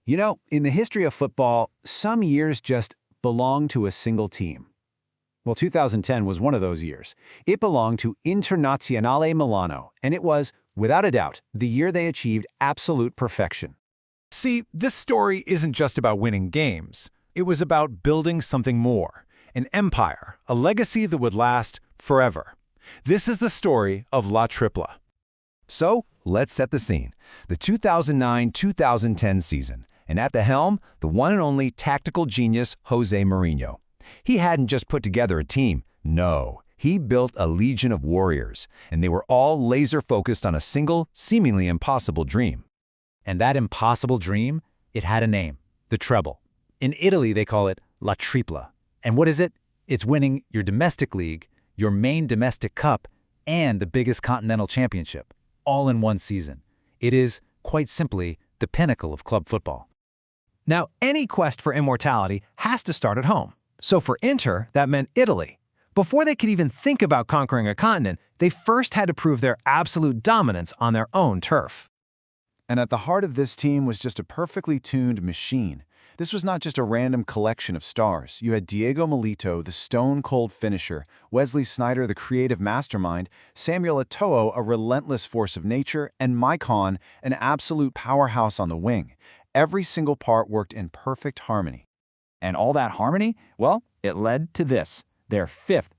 You know, in the history of football, some years just belong to a single team. Well, 2010 was one of those years. It belonged to Internazionale Milano, and it was, without a doubt, the year they achieved absolute perfection. See, this story isn't just about winning games. It was about building something more, an empire, a legacy that would last forever. This is the story of La Tripla. So, let's set the scene. The 2009-2010 season, and at the helm, the one and only tactical genius José Mourinho. He hadn't just put together a team. No, he built a legion of warriors, and they were all laser-focused on a single, seemingly impossible dream. And that impossible dream, it had a name, the Treble. In Italy, they call it La Tripla. And what is it? It's winning your domestic league, your main domestic cup, and the biggest continental championship, all in one season. It is, quite simply, the pinnacle of club football. Now, any quest for immortality has to start at home. So for Inter, that meant Italy. Before they could even think about conquering a continent, they first had to prove their absolute dominance on their own turf. And at the heart of this team was just a perfectly tuned machine. This was not just a random collection of stars. You had Diego Milito, the stone-cold finisher, Wesley Sneijder, the creative mastermind, Samuel Eto'o, a relentless force of nature, and Maicon, an absolute powerhouse on the wing. Every single part worked in perfect harmony. And all that harmony, well, it led to this. Their fifth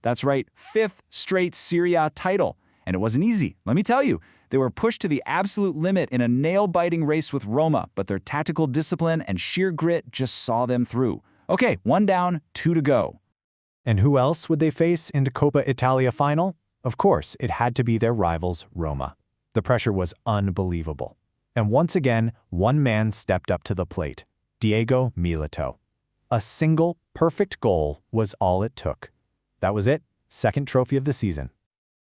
straight Serie A title. And it wasn't easy, let me tell you. They were pushed to the absolute limit in a nail-biting race with Roma, but their tactical discipline and sheer grit just saw them through. Okay, 1 down, 2 to go. And who else would they face in the Coppa Italia final? Of course, it had to be their rivals, Roma. The pressure was unbelievable. And once again, one man stepped up to the plate, Diego Milito. A single, perfect goal was all it took. That was it, second trophy of the season.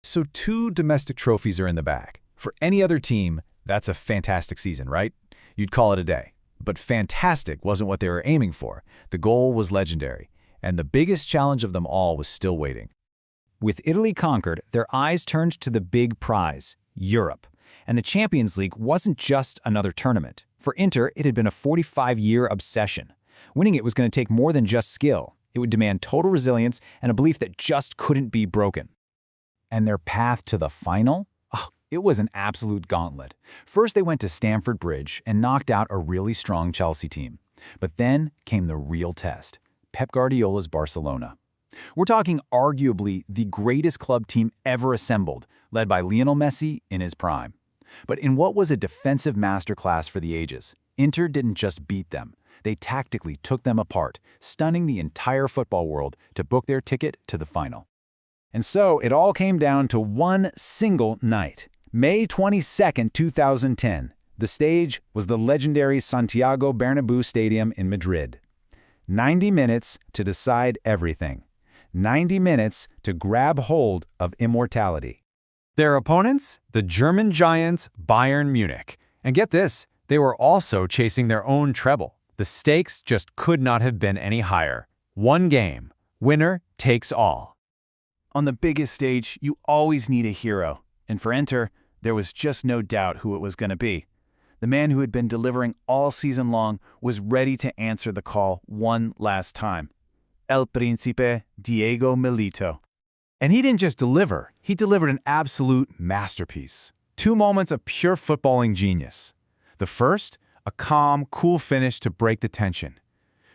So 2 domestic trophies are in the bag. For any other team, that's a fantastic season, right? You'd call it a day. But fantastic wasn't what they were aiming for. The goal was legendary, and the biggest challenge of them all was still waiting. With Italy conquered, their eyes turned to the big prize, Europe. And the Champions League wasn't just another tournament. For Inter, it had been a 45-year obsession. Winning it was going to take more than just skill. It would demand total resilience and a belief that just couldn't be broken. And their path to the final? Oh, it was an absolute gauntlet. First, they went to Stamford Bridge and knocked out a really strong Chelsea team. But then came the real test, Pep Guardiola's Barcelona. We're talking arguably the greatest club team ever assembled, led by Lionel Messi in his prime. But in what was a defensive masterclass for the ages, Inter didn't just beat them. They tactically took them apart, stunning the entire football world to book their ticket to the final. And so it all came down to one single night, May 22, 2010. The stage was the legendary Santiago Bernabéu Stadium in Madrid. 90 minutes to decide everything. 90 minutes to grab hold of immortality. Their opponents, the German giants Bayern Munich. And get this, they were also chasing their own treble. The stakes just could not have been any higher. One game, winner takes all. On the biggest stage, you always need a hero. And for Inter, there was just no doubt who it was going to be. The man who had been delivering all season long was ready to answer the call one last time. El Príncipe Diego Milito. And he didn't just deliver, he delivered an absolute masterpiece. 2 moments of pure footballing genius. The first, a calm, cool finish to break the tension.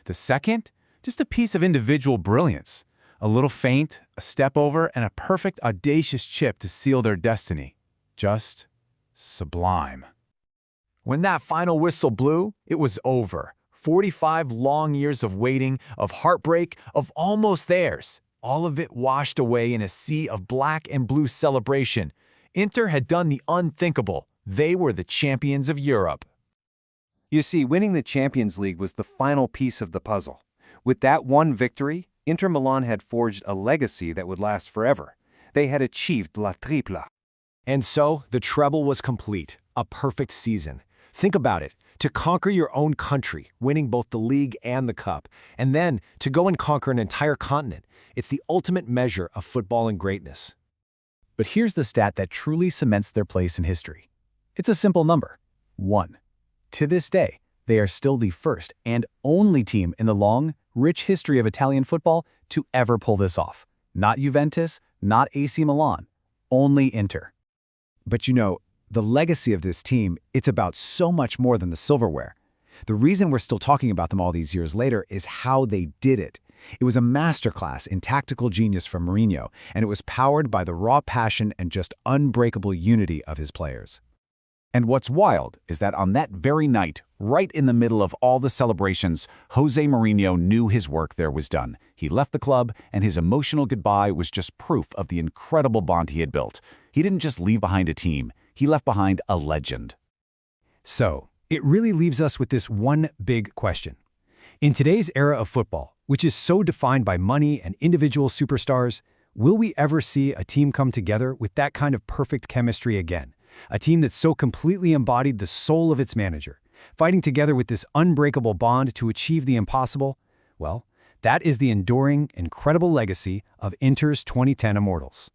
The second, just a piece of individual brilliance. A little feint, a step over, and a perfect, audacious chip to seal their destiny. Just sublime. When that final whistle blew, it was over. 45 long years of waiting, of heartbreak, of almost theirs. All of it washed away in a sea of black and blue celebration. Inter had done the unthinkable. They were the champions of Europe. You see, winning the Champions League was the final piece of the puzzle. With that one victory, Inter Milan had forged a legacy that would last forever. They had achieved La Tripla. And so, the treble was complete. A perfect season. Think about it. To conquer your own country, winning both the league and the cup, and then to go and conquer an entire continent. It's the ultimate measure of footballing greatness. But here's the stat that truly cements their place in history. It's a simple number, 1. To this day, they are still the first and only team in the long, rich history of Italian football to ever pull this off. Not Juventus, not AC Milan, only Inter. But you know, the legacy of this team, it's about so much more than the silverware. The reason we're still talking about them all these years later is how they did it. It was a masterclass in tactical genius from Mourinho, and it was powered by the raw passion and just unbreakable unity of his players. And what's wild is that on that very night, right in the middle of all the celebrations, José Mourinho knew his work there was done. He left the club, and his emotional goodbye was just proof of the incredible bond he had built. He didn't just leave behind a team, he left behind a legend. So, it really leaves us with this one big question. In today's era of football, which is so defined by money and individual superstars, will we ever see a team come together with that kind of perfect chemistry again? A team that so completely embodied the soul of its manager, fighting together with this unbreakable bond to achieve the impossible? Well, that is the enduring, incredible legacy of Inter's 2010 Immortals.